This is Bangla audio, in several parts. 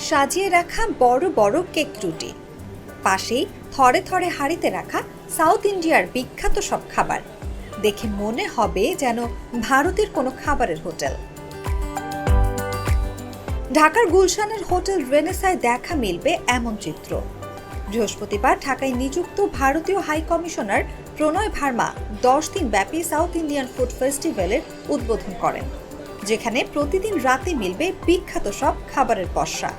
সাজিয়ে রাখা বড় বড় কেক রুটি, পাশেই থরে থরে হাঁড়িতে রাখা সাউথ ইন্ডিয়ার বিখ্যাত সব খাবার। দেখে মনে হবে যেন ভারতের কোনো খাবারের হোটেল। ঢাকার গুলশানের হোটেল রেনেসায় দেখা মিলবে এমন চিত্র। বৃহস্পতিবার ঢাকায় নিযুক্ত ভারতীয় হাই কমিশনার প্রণয় ভার্মা 10 দিন ব্যাপী সাউথ ইন্ডিয়ান ফুড ফেস্টিভ্যালের উদ্বোধন করেন, যেখানে প্রতিদিন রাতে মিলবে বিখ্যাত সব খাবারের পসরা।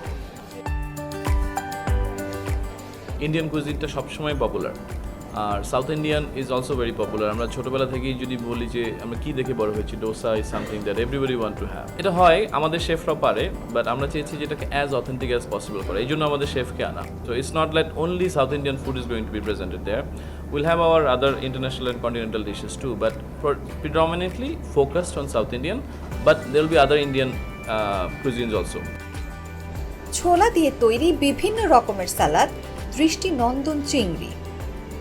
ইন্ডিয়ান কুইজিনটা সবসময় পপুলার, আর south Indian is also very popular. আমরা ছোটোবেলা থেকেই যদি বলি যে আমরা কী দেখে বড় হয়েছি, dosa is something that everybody want to have. এটা হয় আমাদের শেফরা পারে, বাট আমরা চেয়েছি যেটাকে অ্যাজ অথেন্টিক অ্যাজ পসিবল করে, এই জন্য আমাদের শেফকে আনা। So it's not like only south Indian food is going to be presented there, will have our other international and continental dishes too, but for predominantly focused on south Indian, but there will be other Indian cuisines also. ছোলা দিয়ে তৈরি বিভিন্ন রকমের সালাদ, দৃষ্টিনন্দন চিংড়ি,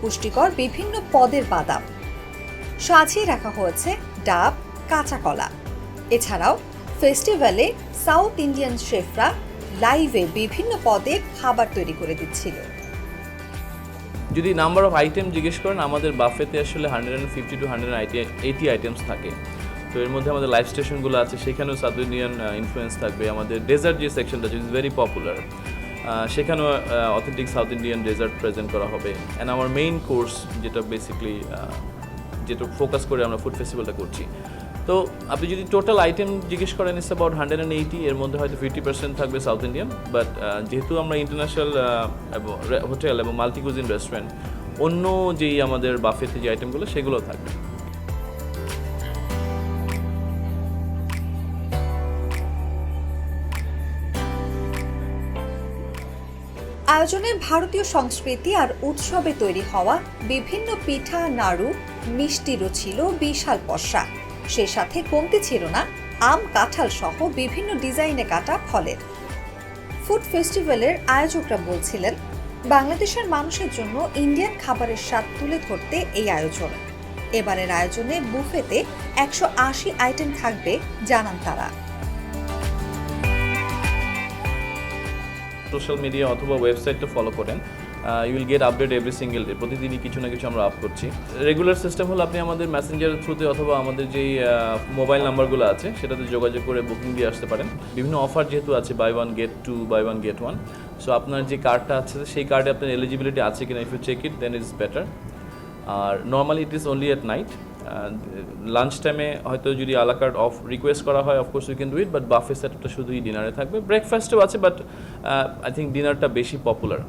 পুষ্টিকর বিভিন্ন পদের বাদাম, সাজিয়ে রাখা হয়েছে ডাব, কাঁচা কলা। এছাড়াও ফেস্টিভ্যালে সাউথ ইন্ডিয়ান শেফরা লাইভে বিভিন্ন পদে খাবার তৈরি করে দিচ্ছিল। যদি নাম্বার অফ আইটেম জিজ্ঞেস করেন, আমাদের বাফেতে আসলে 150 to 180 আইটেমস থাকে। তো এর মধ্যে আমাদের লাইভ স্টেশনগুলো আছে, সেখানেও সাউথ ইন্ডিয়ান ইনফ্লুয়েন্স থাকবে। আমাদের ডেজার্ট যে সেকশনটা ইজ ভেরি পপুলার, সেখানেও authentic south Indian dessert present করা হবে। অ্যান্ড আমার মেইন কোর্স যেটা বেসিক্যালি যেটা ফোকাস করে আমরা ফুড ফেস্টিভ্যালটা করছি। তো আপনি যদি টোটাল আইটেম জিজ্ঞেস করেন, ইটস অ্যাবাউট 180, এর মধ্যে হয়তো 50% থাকবে সাউথ ইন্ডিয়ান। বাট যেহেতু আমরা ইন্টারন্যাশনাল হোটেল এবং মাল্টি কুজিন রেস্টুরেন্ট, অন্য যেই আমাদের বাফেতে যে আইটেমগুলো সেগুলো থাকবে। আয়োজনে ভারতীয় সংস্কৃতি আর উৎসবে তৈরি হওয়া বিভিন্ন পিঠা, নাড়ু, মিষ্টিরও ছিল বিশাল পসরা। সে সাথে কমতি ছিল না আম, কাঁঠাল সহ বিভিন্ন ডিজাইনে কাটা ফলের। ফুড ফেস্টিভ্যালের আয়োজকরা বলছিলেন, বাংলাদেশের মানুষের জন্য ইন্ডিয়ান খাবারের স্বাদ তুলে ধরতে এই আয়োজন। এবারের আয়োজনে বুফেতে 180 আইটেম থাকবে জানান তারা। সোশ্যাল মিডিয়া অথবা ওয়েবসাইটটা ফলো করেন, you will get update every single day. প্রতিদিনই কিছু না কিছু আমরা আপ করছি। রেগুলার সিস্টেম হলো আপনি আমাদের মেসেঞ্জারের থ্রুতে অথবা আমাদের যেই মোবাইল নাম্বারগুলো আছে সেটাতে যোগাযোগ করে বুকিং দিয়ে আসতে পারেন। বিভিন্ন অফার যেহেতু আছে, buy 1 get 2, buy 1 get 1। So আপনার যে কার্ডটা আছে সেই কার্ডে আপনার এলিজিবিলিটি আছে কিনা, if you check it then it's better. আর normally it is only at night. Lunch টাইমে হয়তো যদি আলা কার্ড অফ রিকোয়েস্ট করা হয়, of course we can do it, but buffet সেটআপটা শুধুই ডিনারে থাকবে। ব্রেকফাস্টও আছে, বাট আই থিঙ্ক ডিনারটা বেশি পপুলার।